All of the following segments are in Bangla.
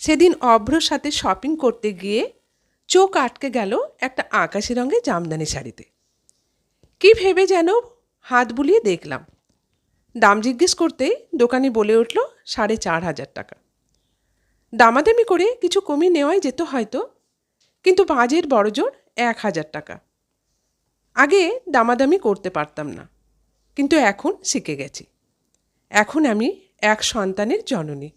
সেদিন অভ্রর সাথে শপিং করতে গিয়ে চোখ আটকে গেল একটা আকাশি রঙের জামদানি শাড়িতে। কি ভেবে যেন হাত বুলিয়ে দেখলাম। দাম জিজ্ঞেস করতেই দোকানি বলে উঠল 4,500 টাকা। দামাদামি করে কিছু কমিয়ে নেওয়াই যেত হয়তো, কিন্তু বাজেট বড়জোর 1,000 টাকা। আগে দামাদামি করতে পারতাম না, কিন্তু এখন শিখে গেছি। এখন আমি এক সন্তানের জননী।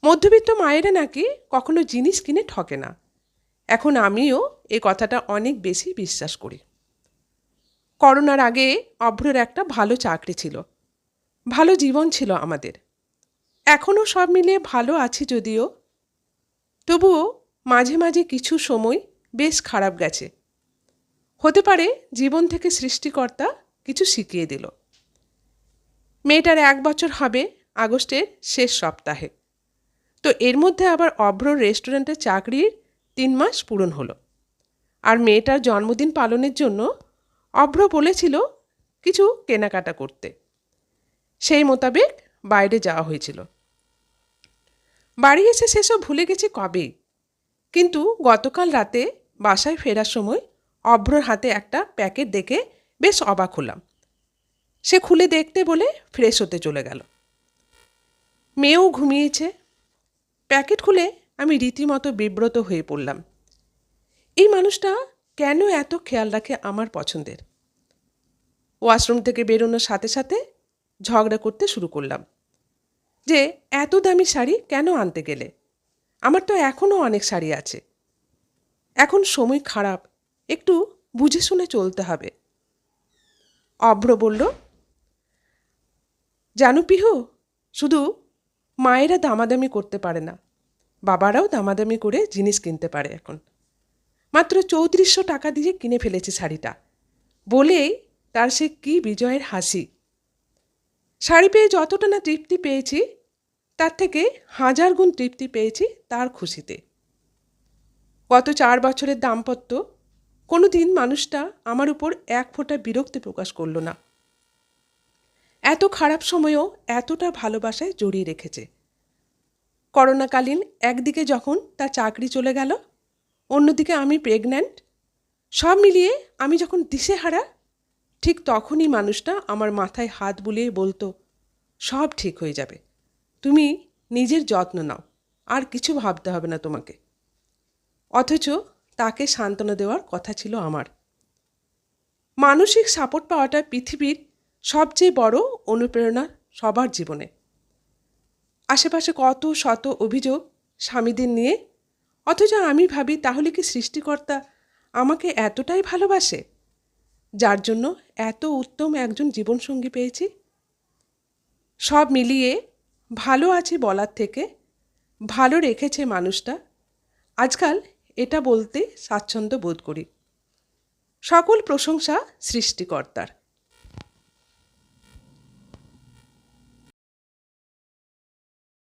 মধ্যবিত্ত মায়েরা নাকি কখনো জিনিস কিনে ঠকে না। এখন আমিও এই কথাটা অনেক বেশি বিশ্বাস করি। করোনার আগে অভ্রর একটা ভালো চাকরি ছিল, ভালো জীবন ছিল আমাদের। এখনও সব মিলিয়ে ভালো আছি যদিও, তবুও মাঝে মাঝে কিছু সময় বেশ খারাপ গেছে। হতে পারে জীবন থেকে সৃষ্টিকর্তা কিছু শিখিয়ে দিল। মেয়েটার 1 বছর হবে আগস্টের শেষ সপ্তাহে। তো এর মধ্যে আবার অভ্রর রেস্টুরেন্টের চাকরির 3 মাস পূরণ হলো। আর মেয়েটার জন্মদিন পালনের জন্য অভ্র বলেছিল কিছু কেনাকাটা করতে। সেই মোতাবেক বাইরে যাওয়া হয়েছিল। বাড়ি এসে সেসব ভুলে গেছি কবেই, কিন্তু গতকাল রাতে বাসায় ফেরার সময় অভ্রর হাতে একটা প্যাকেট দেখে বেশ অবাক হলাম। সে খুলে দেখতে বলে ফ্রেশ হতে চলে গেল। মেয়েও ঘুমিয়েছে। প্যাকেট খুলে আমি রীতিমতো বিব্রত হয়ে পড়লাম। এই মানুষটা কেন এত খেয়াল রাখে আমার পছন্দের? ওয়াশরুম থেকে বেরোনোর সাথে সাথে ঝগড়া করতে শুরু করলাম যে এত দামি শাড়ি কেন আনতে গেলে? আমার তো এখনও অনেক শাড়ি আছে। এখন সময় খারাপ, একটু বুঝে শুনে চলতে হবে। অভ্র বলল, জানো পিহু, শুধু মায়েরা দামাদামি করতে পারে না, বাবারাও দামাদামি করে জিনিস কিনতে পারে। এখন মাত্র 3400 টাকা দিয়ে কিনে ফেলেছে শাড়িটা, বলেই তার সে কি বিজয়ের হাসি। শাড়ি পেয়ে যতটা না তৃপ্তি পেয়েছি, তার থেকে 1000 গুণ তৃপ্তি পেয়েছি তার খুশিতে। গত 4 বছরের দাম্পত্য, কোনো দিন মানুষটা আমার উপর এক ফোঁটা বিরক্তি প্রকাশ করল না। এত খারাপ সময়েও এতটা ভালোবাসায় জড়িয়ে রেখেছে। করোনাকালীন একদিকে যখন তার চাকরি চলে গেল, অন্যদিকে আমি প্রেগন্যান্ট, সব মিলিয়ে আমি যখন দিশেহারা, ঠিক তখনই মানুষটা আমার মাথায় হাত বুলিয়ে বলতো, সব ঠিক হয়ে যাবে, তুমি নিজের যত্ন নাও, আর কিছু ভাবতে হবে না তোমাকে। অথচ তাকে সান্ত্বনা দেওয়ার কথা ছিল আমার। মানসিক সাপোর্ট পাওয়াটা পৃথিবীর সবচেয়ে বড় অনুপ্রেরণা সবার জীবনে। আশেপাশে কত শত অভিযোগ স্বামীদের নিয়ে, অথচ আমি ভাবি তাহলে কি সৃষ্টিকর্তা আমাকে এতটাই ভালোবাসে, যার জন্য এত উত্তম একজন জীবনসঙ্গী পেয়েছি? সব মিলিয়ে ভালো আছি বলার থেকে ভালো রেখেছে মানুষটা, আজকাল এটা বলতে স্বাচ্ছন্দ্য বোধ করি। সকল প্রশংসা সৃষ্টিকর্তার।